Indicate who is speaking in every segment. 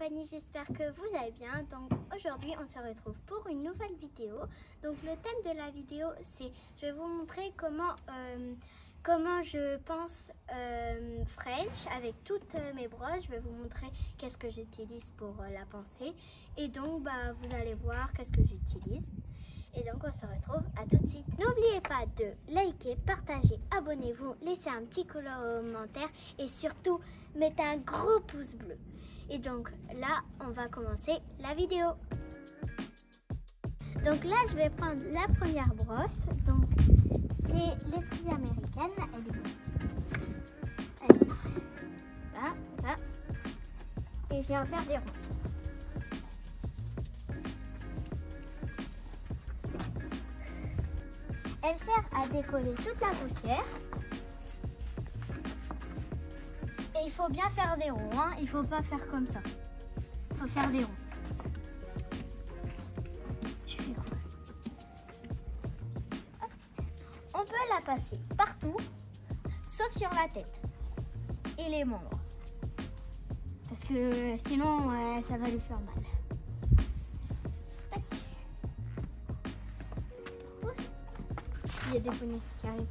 Speaker 1: compagnie, j'espère que vous allez bien. Donc aujourd'hui on se retrouve pour une nouvelle vidéo. Donc le thème de la vidéo c'est, je vais vous montrer comment je pense French avec toutes mes brosses. Je vais vous montrer qu'est-ce que j'utilise pour la penser. Et donc vous allez voir qu'est-ce que j'utilise. Et donc on se retrouve à tout de suite. N'oubliez pas de liker, partager, abonnez-vous, laissez un petit commentaire et surtout mettez un gros pouce bleu. Et donc là on va commencer la vidéo. Donc là je vais prendre la première brosse. Donc c'est l'étrier américaine. Elle est où? Elle est là, ça. Et je vais en faire des ronds. Elle sert à décoller toute la poussière. Et il faut bien faire des ronds, hein. Il ne faut pas faire comme ça. Il faut faire des ronds. Tu fais quoi? Hop. On peut la passer partout, sauf sur la tête et les membres. Parce que sinon, ça va lui faire mal. Il y a des bonnets qui arrivent.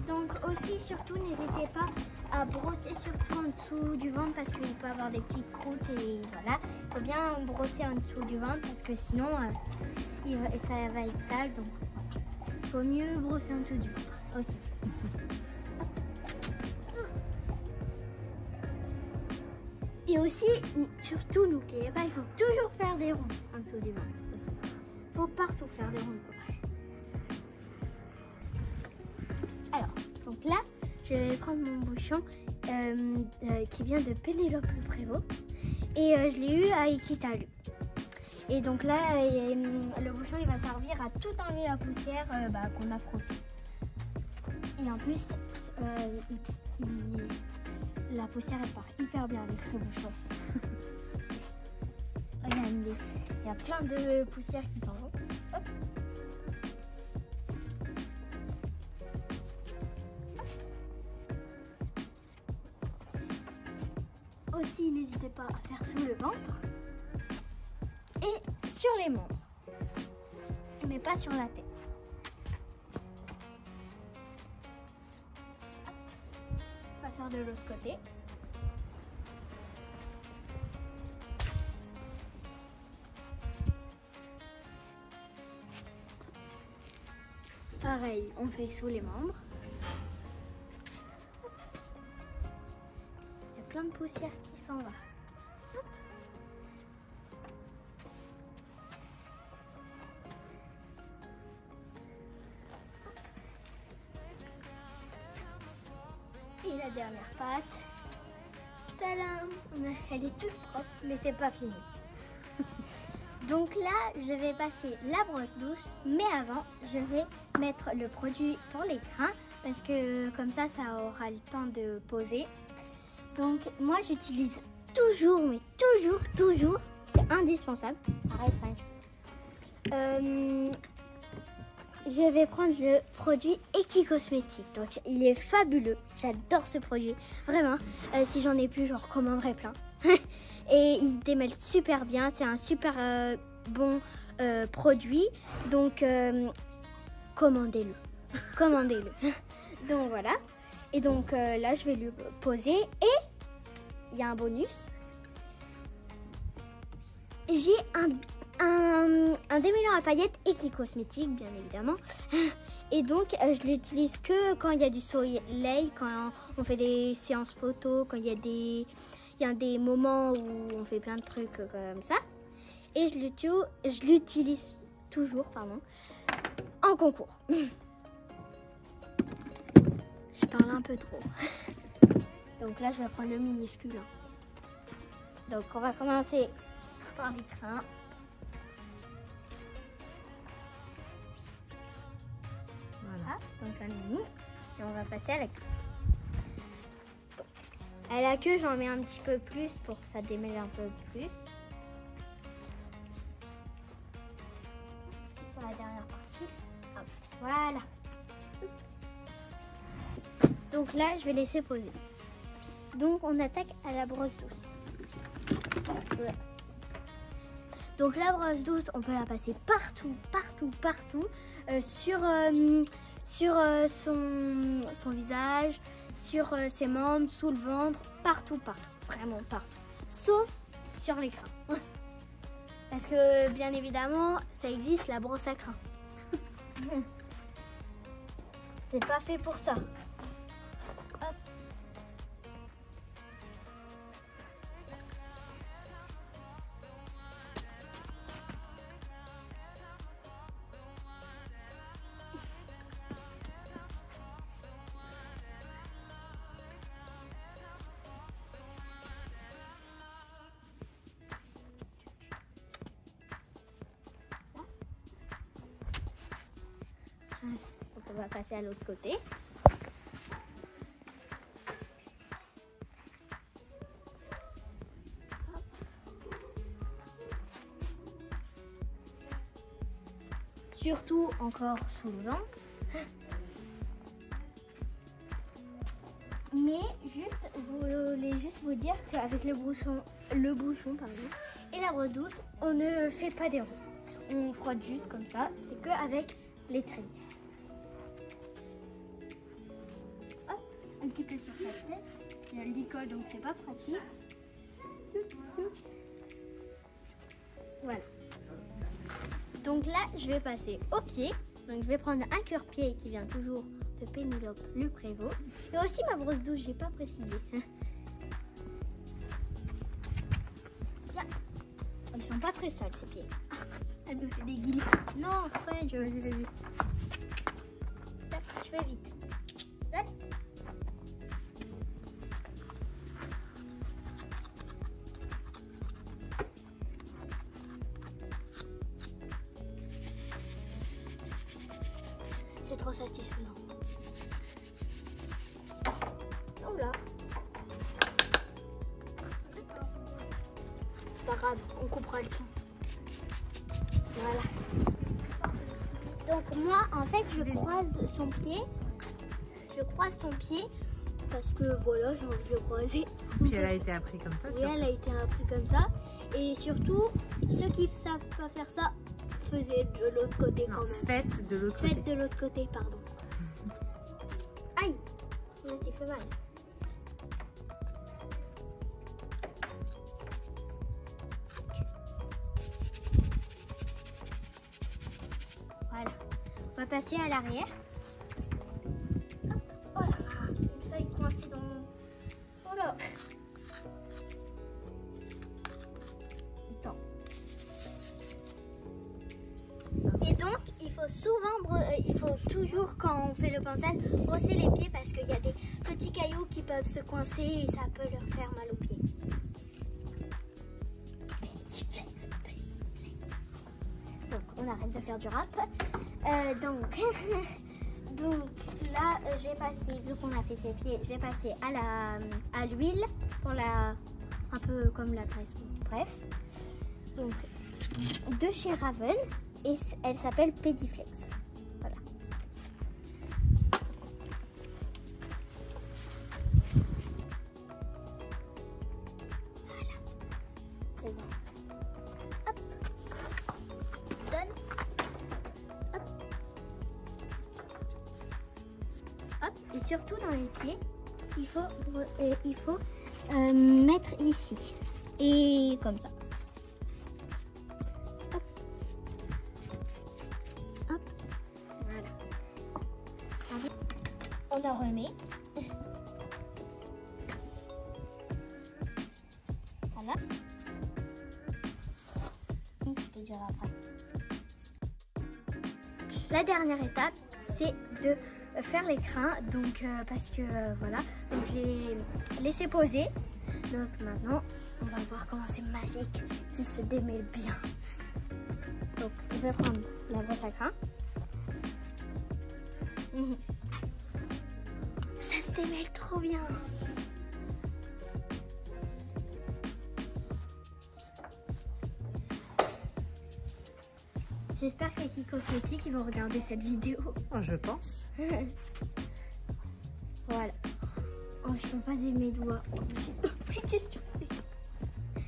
Speaker 1: Donc aussi, surtout, n'hésitez pas à brosser surtout en dessous du ventre parce qu'il peut avoir des petites croûtes et voilà. Il faut bien brosser en dessous du ventre parce que sinon, ça va être sale. Donc, il faut mieux brosser en dessous du ventre aussi. Et aussi, surtout, n'oubliez pas, il faut toujours faire des ronds en dessous du ventre. Il faut partout faire des ronds. Alors, donc là, je vais prendre mon bouchon qui vient de Pénélope Le Prévost. Et je l'ai eu à Equitalu. Et donc là, le bouchon, il va servir à tout enlever la poussière qu'on a frottée. Et en plus, la poussière elle part hyper bien avec ce bouchon. Regardez, il y a plein de poussières qui s'en vont. Hop. Aussi, n'hésitez pas à faire sous le ventre et sur les membres, mais pas sur la tête. On va faire de l'autre côté. Pareil, on fait sous les membres. Il y a plein de poussière qui s'en va. Et la dernière patte. Tadam! Elle est toute propre, mais c'est pas fini. Donc là, je vais passer la brosse douce, mais avant, je vais mettre le produit pour les crins parce que comme ça, ça aura le temps de poser. Donc moi, j'utilise toujours, mais toujours, c'est indispensable. Arrête, French. Je vais prendre le produit EquiCosmétique. Donc il est fabuleux, j'adore ce produit, vraiment. Si j'en ai plus, j'en recommanderais plein. Et il démêle super bien, c'est un super bon produit, donc commandez-le. Donc voilà, et donc là je vais le poser et il y a un bonus. J'ai un démêlant à paillettes EquiCosmétique, bien évidemment. Et donc, je l'utilise que quand il y a du soleil, quand on fait des séances photos, quand il y a des moments où on fait plein de trucs comme ça. Et je l'utilise toujours, en concours. Je parle un peu trop. Donc là, je vais prendre le minuscule. Donc, on va commencer par les crins. Voilà, donc j'en ai mis et on va passer à la queue. À la queue, j'en mets un petit peu plus pour que ça démêle un peu plus. Et sur la dernière partie, hop, voilà. Donc là, je vais laisser poser. Donc on attaque à la brosse douce. Voilà. Donc la brosse douce, on peut la passer partout, sur son visage, sur ses membres, sous le ventre, partout, vraiment partout. Sauf sur l'écran. Parce que bien évidemment, ça existe la brosse à crin. C'est pas fait pour ça. Hop. Donc on va passer à l'autre côté. Surtout encore sous le ventre. Mais je voulais juste vous dire qu'avec le bouchon et la brosse douce, on ne fait pas des ronds. On frotte juste comme ça, c'est qu'avec l'étrier. Hop, un petit peu sur sa tête. Il y a l'icône donc c'est pas pratique. Voilà. Donc là, je vais passer au pied. Donc je vais prendre un cure-pied qui vient toujours de Pénélope Le Prévost. Et aussi ma brosse douce, j'ai pas précisé. Là. Ils sont pas très sales ces pieds. Elle me fait des guillis. Non, French. Vas-y. Je fais vite. Là. C'est trop satisfaisant. Oh là. C'est pas grave, on coupera le son. Voilà. Donc moi, en fait, je croise son pied. Je croise son pied parce que voilà, j'ai envie de le croiser.
Speaker 2: Puis elle a été apprise comme ça.
Speaker 1: Oui, elle a été apprise comme ça. Et surtout, ceux qui ne savent pas faire ça, faisaient de l'autre côté quand même.
Speaker 2: Faites de l'autre côté.
Speaker 1: Faites de l'autre côté, pardon. Aïe, ça fait mal. Voilà. On va passer à l'arrière. Oh là là, une feuille coincée dans mon... Oh là. Attends. Et donc, il faut toujours, quand on fait le ponçage, brosser les pieds parce qu'il y a des petits cailloux qui peuvent se coincer et ça peut leur faire mal aux pieds. Donc, on arrête de faire du rap. Donc là, je vais passer, vu qu'on a fait ses pieds, je vais passer à l'huile pour un peu comme la graisse. Bref. Donc, de chez Raven. Et elle s'appelle Pédiflex. Voilà. Voilà. C'est bon. Hop. Donne. Hop. Hop. Et surtout dans les pieds, il faut mettre ici. Et comme ça. On en remet. Voilà. Je te dirai après. La dernière étape, c'est de faire les crins. Donc, parce que voilà. Donc, j'ai laissé poser. Donc, maintenant, on va voir comment c'est magique qu'il se démêle bien. Donc, je vais prendre la brosse à crins. Ça se démêle trop bien. J'espère qu'il y a Kiko Fetty qui vont regarder cette vidéo.
Speaker 2: Je pense.
Speaker 1: Voilà. Oh, je peux pas aimer mes doigts. Mais qu'est-ce que tu fais?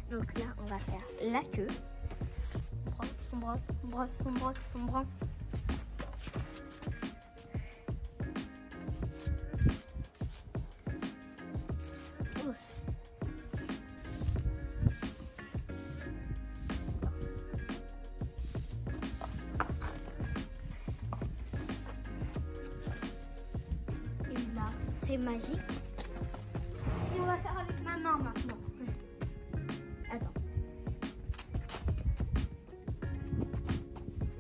Speaker 1: Donc là, on va faire la queue. On brosse, on brosse, on brosse, on brosse. C'est magique. Et on va faire avec ma main maintenant. Attends.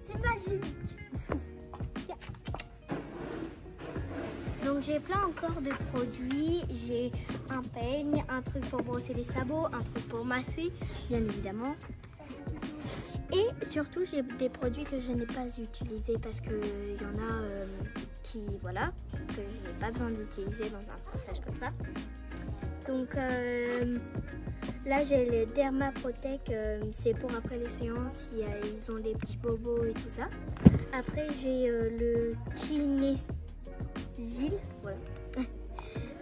Speaker 1: C'est magique. Donc j'ai plein encore de produits. J'ai un peigne, un truc pour brosser les sabots, un truc pour masser, bien évidemment. Et surtout j'ai des produits que je n'ai pas utilisés parce qu'il y en a qui, voilà, que je n'ai pas besoin d'utiliser dans un brossage comme ça. Donc là j'ai les Dermaprotect, c'est pour après les séances, ils ont des petits bobos et tout ça. Après j'ai le Kinesil, voilà,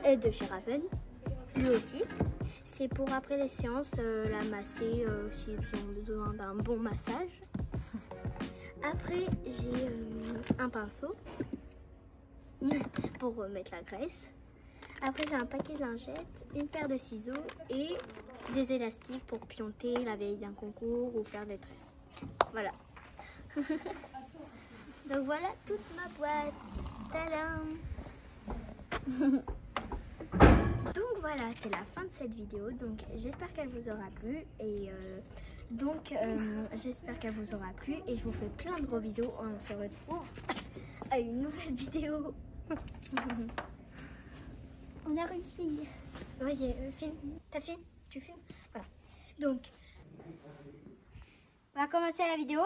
Speaker 1: et de chez Raven, lui aussi. C'est pour après les séances, la masser s'ils ont besoin d'un bon massage. Après j'ai un pinceau pour mettre la graisse. Après j'ai un paquet de lingettes, une paire de ciseaux et des élastiques pour pionter la veille d'un concours ou faire des tresses. Voilà. Donc voilà toute ma boîte. Tadam. Donc voilà, c'est la fin de cette vidéo. Donc j'espère qu'elle vous aura plu et j'espère qu'elle vous aura plu et je vous fais plein de gros bisous. On se retrouve à une nouvelle vidéo. On a réussi. Vas-y, filme. T'as filmé? Tu filmes? Voilà. Donc, on va commencer la vidéo.